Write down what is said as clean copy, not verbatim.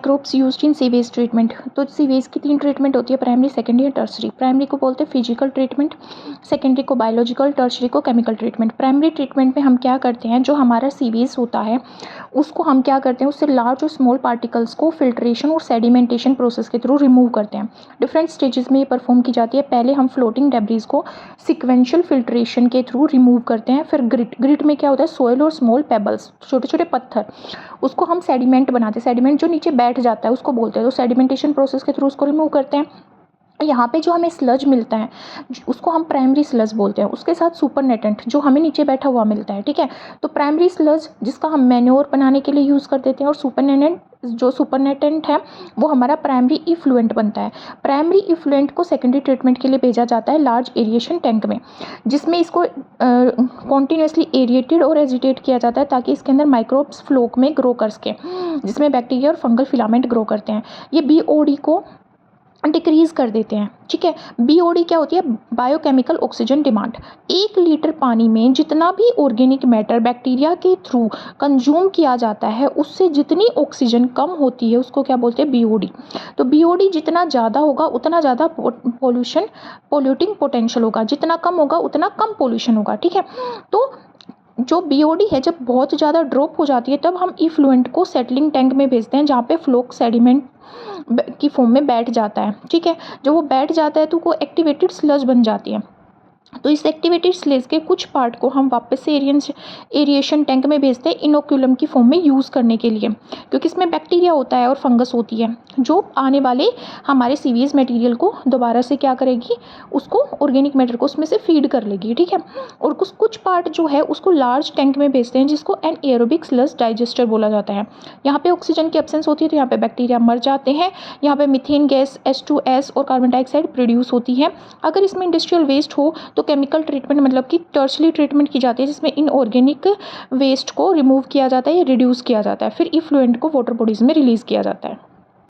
Microbes used in sewage treatment. तो sewage की 3 treatment होती है, प्राइमरी, सेकेंडरी और टर्शरी। प्राइमरी को बोलते हैं फिजिकल ट्रीटमेंट, सेकेंडरी को बायोलॉजिकल, टर्शरी को केमिकल ट्रीटमेंट। प्राइमरी ट्रीटमेंट में हम क्या करते हैं, जो हमारा सीवेज होता है उसको हम क्या करते हैं, उससे लार्ज और स्मॉल पार्टिकल्स को फिल्ट्रेशन और सेडिमेंटेशन प्रोसेस के थ्रू रिमूव करते हैं। डिफरेंट स्टेजेस में ये परफॉर्म की जाती है। पहले हम फ्लोटिंग डेब्रीज को सिक्वेंशियल फिल्ट्रेशन के थ्रू रिमूव करते हैं। फिर ग्रिट में क्या होता है, सोयल और स्मॉल पेबल्स, छोटे छोटे पत्थर, उसको हम सेडिमेंट बनाते हैं। सेडिमेंट जो नीचे बैठ जाता है उसको बोलते हैं। तो सेडिमेंटेशन प्रोसेस के थ्रू उसको रिमूव करते हैं। यहाँ पे जो हमें स्लज मिलता है उसको हम प्राइमरी स्लज बोलते हैं। उसके साथ सुपरनेटेंट जो हमें नीचे बैठा हुआ मिलता है, ठीक है। तो प्राइमरी स्लज जिसका हम मैन्योर बनाने के लिए यूज़ कर देते हैं, और सुपरनेटेंट है वो हमारा प्राइमरी इफ्लुएंट बनता है। प्राइमरी इफ्लुएंट को सेकेंडरी ट्रीटमेंट के लिए भेजा जाता है लार्ज एरिएशन टैंक में, जिसमें इसको कॉन्टीन्यूसली एरिएटेड और एजिटेट किया जाता है ताकि इसके अंदर माइक्रोब्स फ्लोक में ग्रो कर सके, जिसमें बैक्टीरिया और फंगल फिलामेंट ग्रो करते हैं। ये बीओडी को डिक्रीज़ कर देते हैं, ठीक है। बीओडी क्या होती है, बायोकेमिकल ऑक्सीजन डिमांड। 1 लीटर पानी में जितना भी ऑर्गेनिक मैटर बैक्टीरिया के थ्रू कंज्यूम किया जाता है उससे जितनी ऑक्सीजन कम होती है उसको क्या बोलते हैं, बीओडी। तो बीओडी जितना ज़्यादा होगा उतना ज़्यादा पोल्यूटिंग पोटेंशियल होगा, जितना कम होगा उतना कम पोल्यूशन होगा, ठीक है। तो जो बीओडी है जब बहुत ज़्यादा ड्रॉप हो जाती है तब हम इफ्लुएंट को सेटलिंग टैंक में भेजते हैं, जहाँ पे फ्लोक सेडिमेंट की फॉर्म में बैठ जाता है, ठीक है। जब वो बैठ जाता है तो वो एक्टिवेटेड स्लज बन जाती है। तो इस एक्टिवेटेड स्लेज के कुछ पार्ट को हम वापस से एरिएशन टैंक में भेजते हैं इनोक्यूलम की फॉर्म में यूज़ करने के लिए, क्योंकि इसमें बैक्टीरिया होता है और फंगस होती है जो आने वाले हमारे सीवेज मटेरियल को दोबारा से क्या करेगी, उसको ऑर्गेनिक मैटर को उसमें से फीड कर लेगी, ठीक है। और कुछ पार्ट जो है उसको लार्ज टैंक में भेजते हैं जिसको एनएरोबिक स्लज डाइजेस्टर बोला जाता है। यहाँ पे ऑक्सीजन की एब्सेंस होती है तो यहाँ पे बैक्टीरिया मर जाते हैं। यहाँ पे मीथेन गैस H2S और कार्बन डाइऑक्साइड प्रोड्यूस होती है। अगर इसमें इंडस्ट्रियल वेस्ट हो तो केमिकल ट्रीटमेंट मतलब कि टर्शरी ट्रीटमेंट की जाती है, जिसमें इनऑर्गेनिक वेस्ट को रिमूव किया जाता है या रिड्यूस किया जाता है। फिर इफ्लुएंट को वाटर बॉडीज़ में रिलीज़ किया जाता है।